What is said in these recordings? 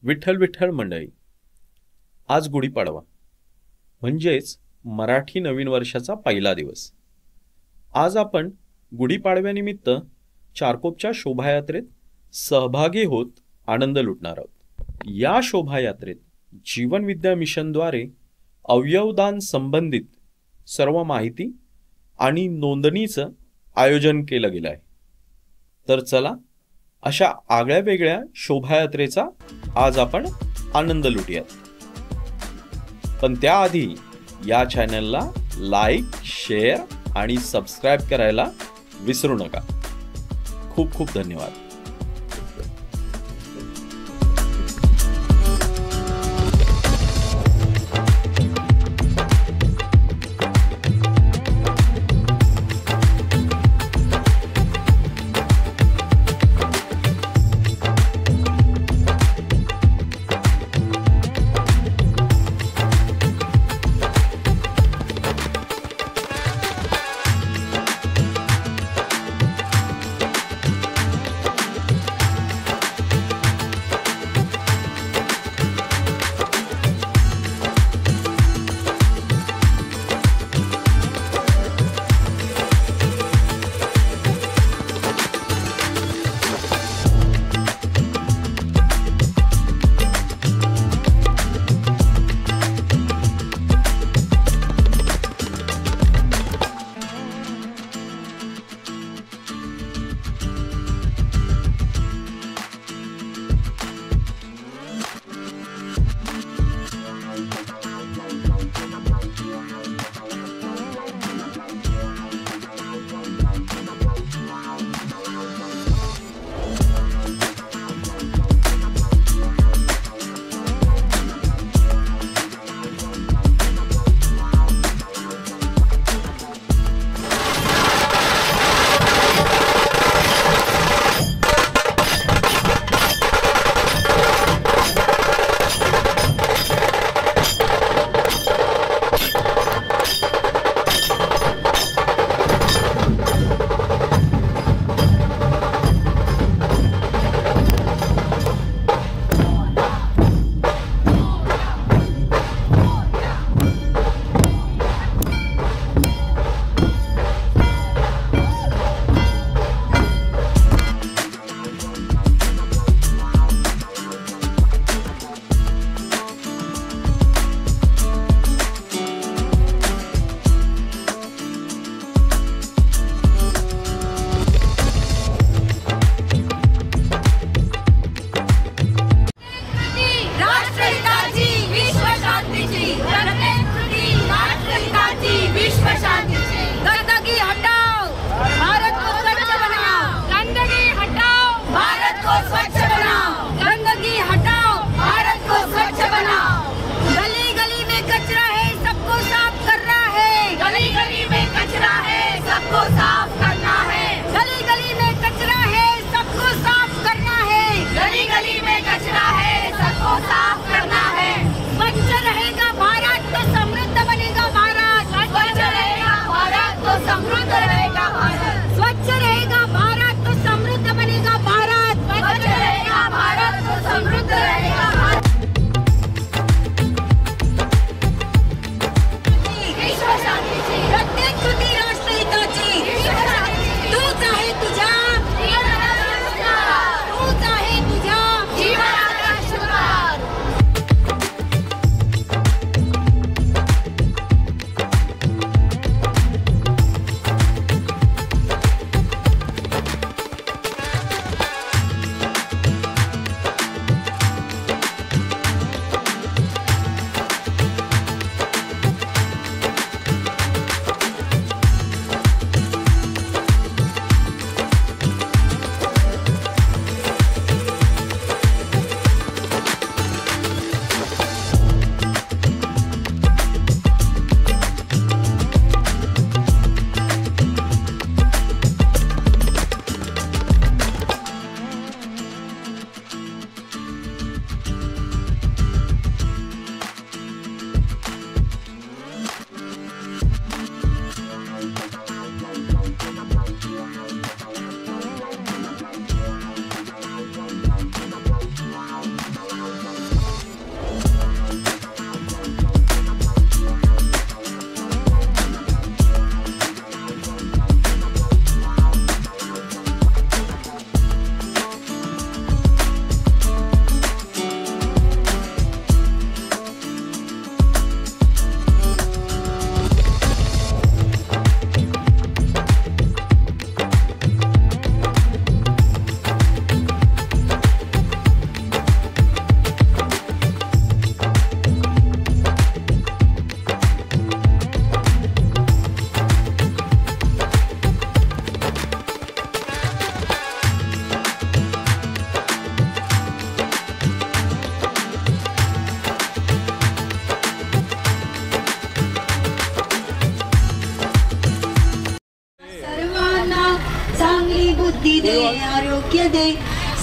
विठ्ठल विठ्ठल मंडळी, आज गुढीपाडवा म्हणजेच मराठी नवीन वर्षाचा पहिला दिवस. आज आपण गुढीपाडव्यानिमित्त चारकोपच्या शोभायात्रेत सहभागी होत आनंद लुटणार आहोत. या शोभायात्रेत जीवन विद्या मिशनद्वारे अवयवदान संबंधित सर्व माहिती आणि नोंदणीचं आयोजन केलं गेलं आहे. तर चला, अशा आगळ्या वेगळ्या शोभायात्रेचा आज आपण आनंद लुटूयात. पण त्याआधी या चॅनलला लाईक, शेअर आणि सबस्क्राईब करायला विसरू नका. खूप खूप धन्यवाद.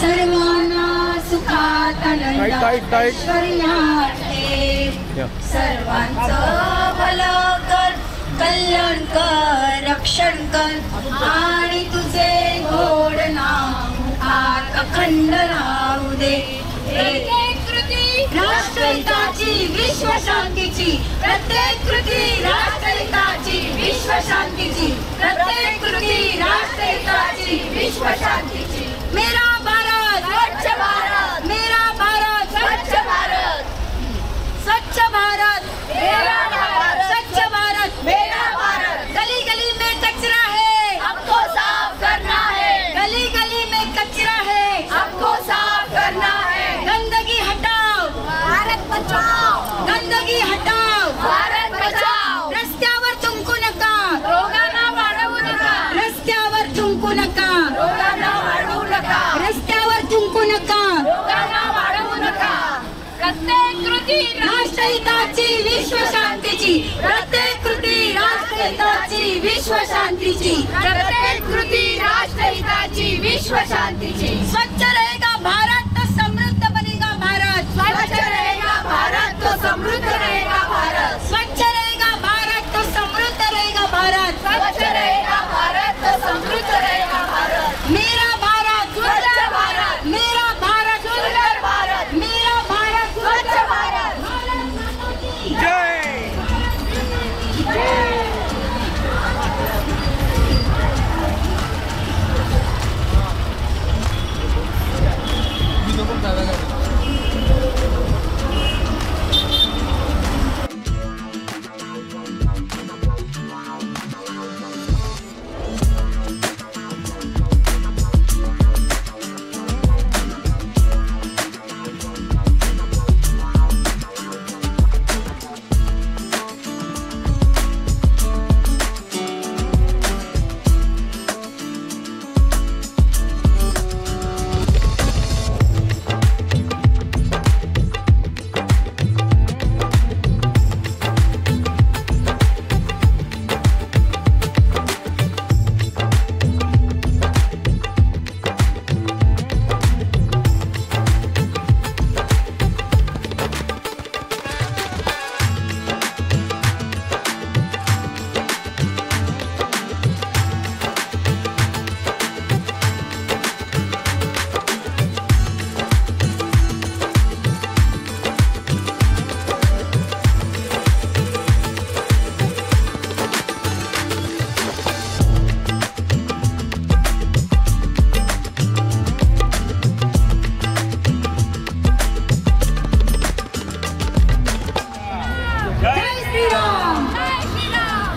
सर्वांना सुखात आनंदात ऐश्वर्यात सर्वांचं भलं कर, कल्याण कर, रक्षण कर आणि तुझे गोड नाम मुखात अखंड राहू दे. प्रत्येक कृती राष्ट्रहिताची, विश्वशांतीची, प्रत्येक कृती राष्ट्रहिताची, विश्वशांतीची, प्रत्येक कृती राष्ट्रहिताची, विश्वशांतीची. मेरा भारत स्वच्छ भारत, मेरा भारत स्वच्छ भारत, स्वच्छ भारत मेरा भारत, स्वच्छ भारत मेरा भारत. गली गली में कचरा है, हमको साफ करना है. गली गली में कचरा है, हमको साफ करना है. गंदगी हटाओ, भारत बचाओ. गंदगी हटाओ, भारत बचाओ. रस्त्यावर थुंकू नका, रोगांना वाढवू नका. रस्त्यावर थुंकू नका, रोगांना वाढवू नका. रस्त्यावर थुंकू नका, रोगांना वाढवू नका. प्रत्येक कृती राष्ट्रहिताची, विश्वशांतीची, प्रत्येक कृती राष्ट्रहिताची, विश्वशांतीची, प्रत्येक कृती राष्ट्रहिताची, विश्वशांतीची. स्वच्छ रहेगा भारत तो समृद्ध बनेगा भारत. स्वच्छ रहेगा भारत तो समृद्ध रहेगा भारत. स्वच्छ रहेगा भारत तो समृद्ध रहेगा भारत. स्वच्छ रहेगा भारत तो समृद्ध रहेगा भारत. मेरा भारत स्वच्छ भारत, मेरा भारत सुंदर भारत, मेरा भारत स्वच्छ भारत. भारत माता की जय.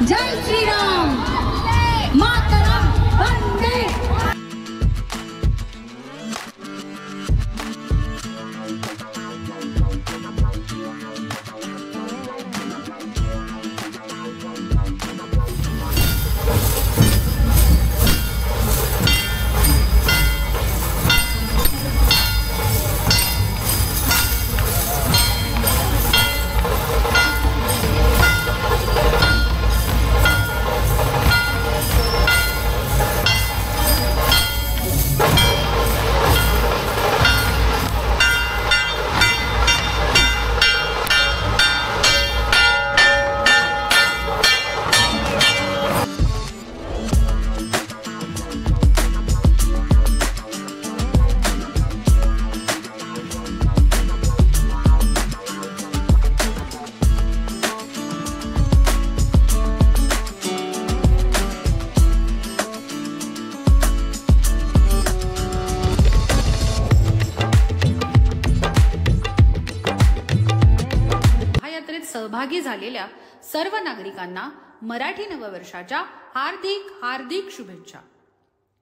जय श्रीराम. मातरम वंदे. सहभागी झालेल्या सर्व नागरिकांना मराठी नववर्षाच्या हार्दिक हार्दिक शुभेच्छा.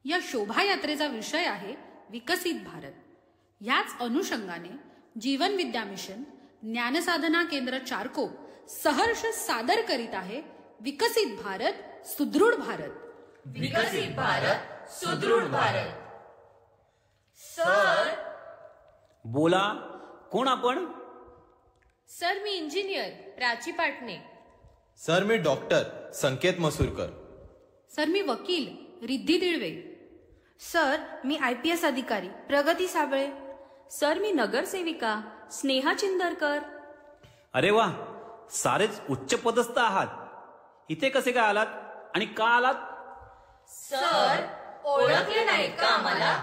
या शोभायात्रेचा विषय आहे विकसित भारत. याच अनुषंगाने जीवन विद्या मिशन, ज्ञानसाधना केंद्र चारकोप सहर्ष सादर करीत आहे विकसित भारत सुदृढ भारत. विकसित भारत सुदृढ भारत. सर बोला, कोण आपण? सर मी इंजिनियर प्राची पाटणे. सर मी डॉक्टर संकेत मसूरकर. सर मी वकील रिद्धी दिळवे. सर, मी IPS अधिकारी प्रगती साबळे. सर, मी नगरसेविका स्नेहा चिंदरकर. अरे वा, सारेच उच्च पदस्थ आहात. इथे कसे काय आलात आणि का आलात? सर, ओळखले नाहीत का आम्हाला?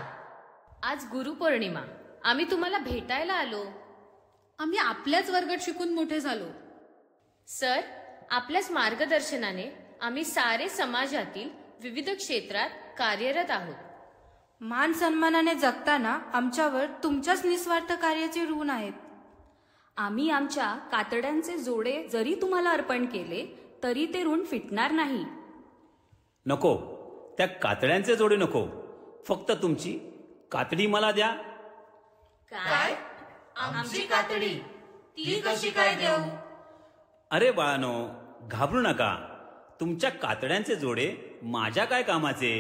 आज गुरुपौर्णिमा, आम्ही तुम्हाला भेटायला आलो. आम्ही आपल्याच वर्गात शिकून मोठे झालो. सर, आपल्याच मार्गदर्शनाने आम्ही सारे समाजातील विविध क्षेत्रात कार्यरत आहोत. मान सन्मानाने जगताना आमच्यावर तुमच्याच निस्वार्थ कार्याचे ऋण आहेत. आम्ही आमच्या कातड्यांचे जोडे जरी तुम्हाला अर्पण केले तरी ते ऋण फिटणार नाही. नको, त्या कातड्यांचे जोडे नको. फक्त तुमची कातडी मला द्या. काय? आमची कातडी ती कशी काय देऊ? अरे बाळानो, घाबरू नका. तुमच्या कातड्यांचे जोडे माझ्या काय कामाचे?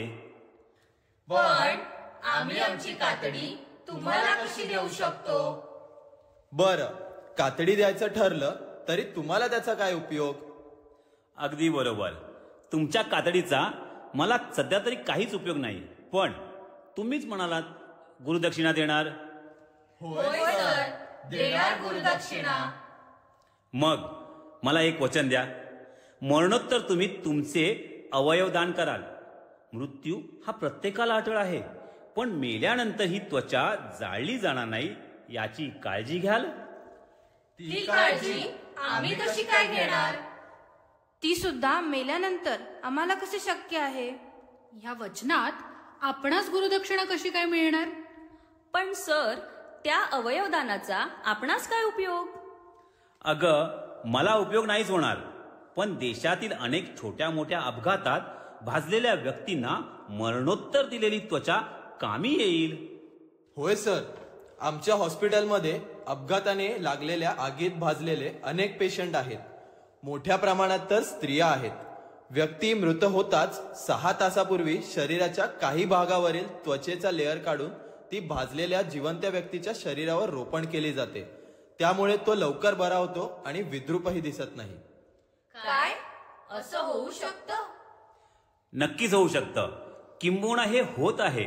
पण आम्ही आमची कातडी तुम्हाला कशी देऊ शकतो? बरं, कातडी द्यायचं ठरलं तरी तुम्हाला त्याचा काय उपयोग? अगदी बरोबर. तुमच्या कातडीचा मला सध्या तरी काहीच उपयोग नाही. पण तुम्हीच म्हणालात गुरुदक्षिणा देणार. होय सर, देणार गुरुदक्षिणा. मग मला एक वचन द्या. मरणोत्तर तुम्ही तुमचे अवयव दान कराल. मृत्यू हा प्रत्येकाला अटळ आहे, पण मेल्यानंतर ही त्वचा जाळली जाणार नाही याची काळजी घ्याल. ती काळजी आम्ही कशी काय घेणार? ती सुद्धा मेल्यानंतर आम्हाला कसे शक्य आहे? ह्या वचनात आपणास गुरुदक्षिणा कशी काय मिळणार? पण सर, त्या अवयवदानाचा आपणास काय उपयोग? अगं, मला उपयोग नाहीच होणार, पण देशातील अनेक छोट्या मोठ्या अपघातात भाजलेल्या व्यक्तींना मरणोत्तर दिलेली त्वचा कामी येईल. होय सर, आमच्या हॉस्पिटलमध्ये अपघाताने लागलेल्या आगीत भाजलेले अनेक पेशंट आहेत. मोठ्या प्रमाणात तर स्त्रिया आहेत. व्यक्ती मृत होताच 6 तासापूर्वी शरीराच्या काही भागावरील त्वचेचा लेअर काढून ती भाजलेल्या जिवंत व्यक्तीच्या शरीरावर रोपण केली जाते. त्यामुळे तो लवकर बरा होतो आणि विद्रूपही दिसत नाही. काय? असं होऊ शकतं? नक्कीच होऊ शकतं. किंबहुना हे होत आहे.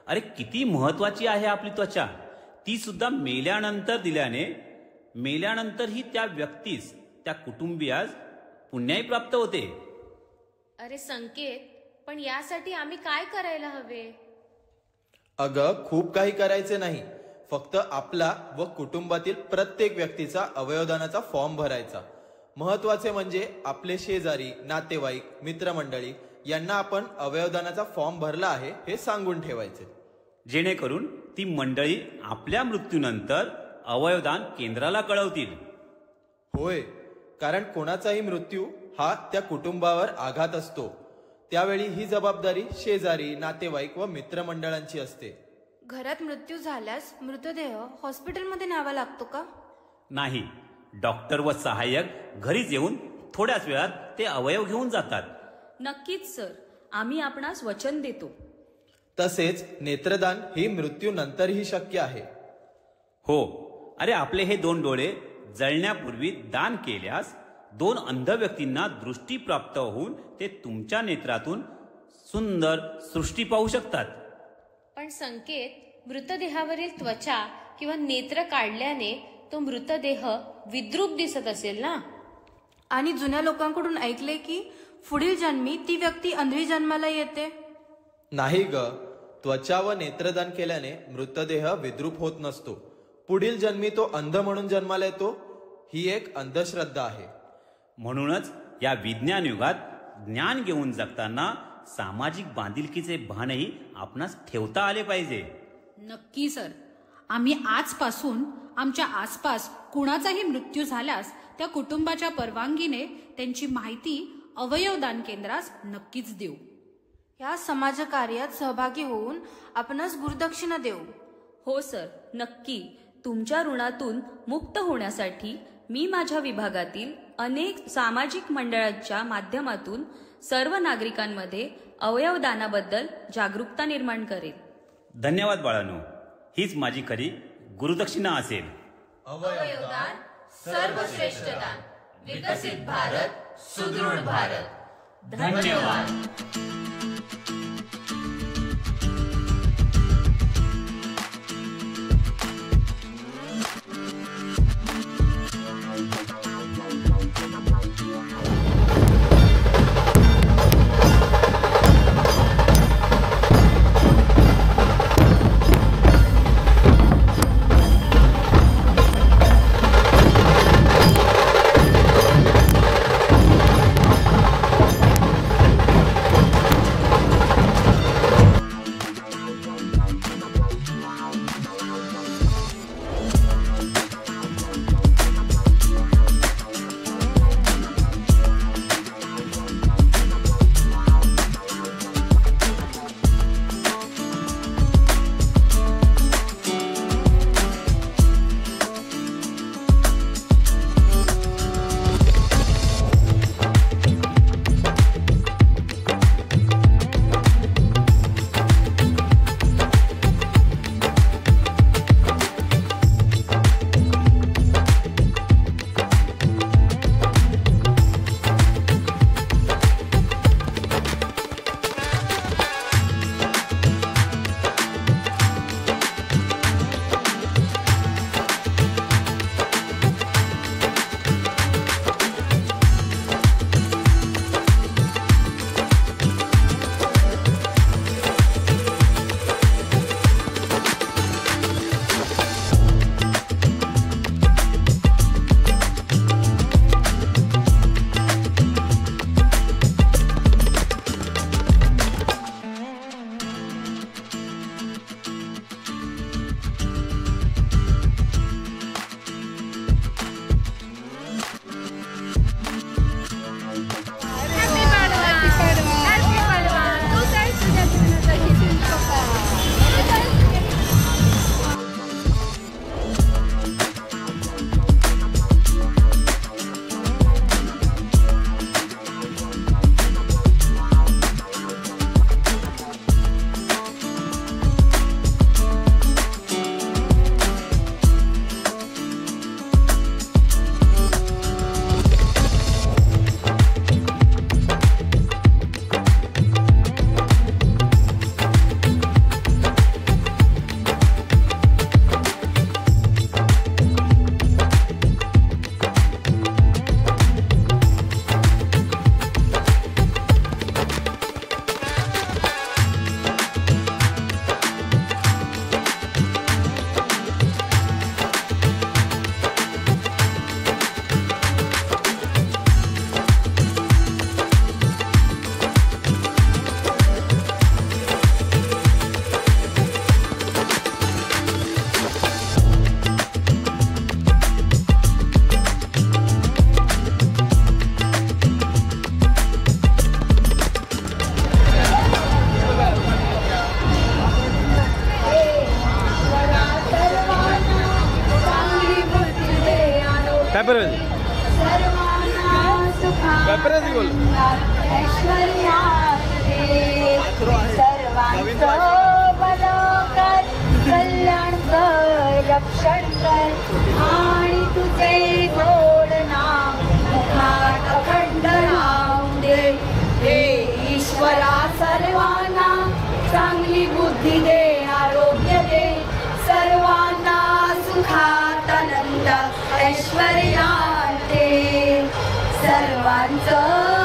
अरे, किती महत्वाची आहे आपली त्वचा. ती सुद्धा मेल्यानंतर दिल्याने मेल्यानंतरही त्या व्यक्तीस, त्या कुटुंबियास पुण्याही प्राप्त होते. अरे संकेत, पण यासाठी आम्ही काय करायला हवे? अगं, खूप काही करायचे नाही. फक्त आपला व कुटुंबातील प्रत्येक व्यक्तीचा अवयवदानाचा फॉर्म भरायचा. महत्वाचे म्हणजे आपले शेजारी, नातेवाईक, मित्रमंडळी यांना आपण अवयवदानाचा फॉर्म भरला आहे हे सांगून ठेवायचे, जेणेकरून ती मंडळी आपल्या मृत्यूनंतर अवयवदान केंद्राला कळवतील. होय, कारण कोणाचाही मृत्यू हा त्या कुटुंबावर आघात असतो. त्यावेळी ही जबाबदारी शेजारी, नातेवाईक व मित्रमंडळांची असते. घरात मृत्यू झाल्यास मृतदेह हॉस्पिटलमध्ये न्यावा लागतो का? नाही, डॉक्टर व सहाय्यक घरीच येऊन थोड्याच वेळात ते अवयव घेऊन जातात. नक्कीच सर, आम्ही आपणास वचन देतो. तसेच नेत्रदान ही मृत्यूनंतरही शक्य आहे. हो, अरे आपले हे 2 डोळे जळण्यापूर्वी दान केल्यास 2 अंध व्यक्तींना दृष्टी प्राप्त होऊन ते तुमच्या नेत्रातून सुंदर सृष्टी पाहू शकतात. पण संकेत, मृतदेहावरील त्वचा किंवा नेत्र काढल्याने तो मृतदेह विद्रूप दिसत असेल ना? आणि जुन्या लोकांकडून ऐकले की पुढील जन्मी ती व्यक्ती अंधळी जन्माला येते. नाही ग, त्वचा व नेत्रदान केल्याने मृतदेह विद्रूप होत नसतो. पुढील जन्मी तो अंध म्हणून जन्माला येतो. ही एक अंधश्रद्धा आहे. म्हणूनच या विज्ञान युगात ज्ञान घेऊन जगताना सामाजिक बांधिलकीचे भानही आपणास ठेवता आले पाहिजे. नक्की सर, आम्ही आजपासून आमच्या आसपास कुणाचाही मृत्यू झाल्यास त्या कुटुंबाच्या परवानगीने त्यांची माहिती अवयवदान केंद्रास नक्कीच देऊ. या समाजकार्यात सहभागी होऊन आपणास गुरुदक्षिणा देऊ. हो सर, नक्की. तुमच्या ऋणातून मुक्त होण्यासाठी मी माझ्या विभागातील अनेक सामाजिक मंडळांच्या माध्यमातून सर्व नागरिकांमध्ये अवयवदानाबद्दल जागरूकता निर्माण करेल. धन्यवाद बाळांनो. हीच माझी खरी गुरुदक्षिणा असेल. अवयवदान सर्वश्रेष्ठ दान. विकसित भारत, सुदृढ भारत. धन्यवाद. सर्वांना सुखात ऐश्वर्यात दे. सर्वांचं भलं कर, कल्याण कर, रक्षण कर आणि तुझे गोड नाम मुखात अखंड राहू दे. हे ईश्वरा सर्वांना चांगली बुद्धी दे, आरोग्य दे. सर्वांना सुखात आनंद ऐश्वर्यात दे. सर्वांचं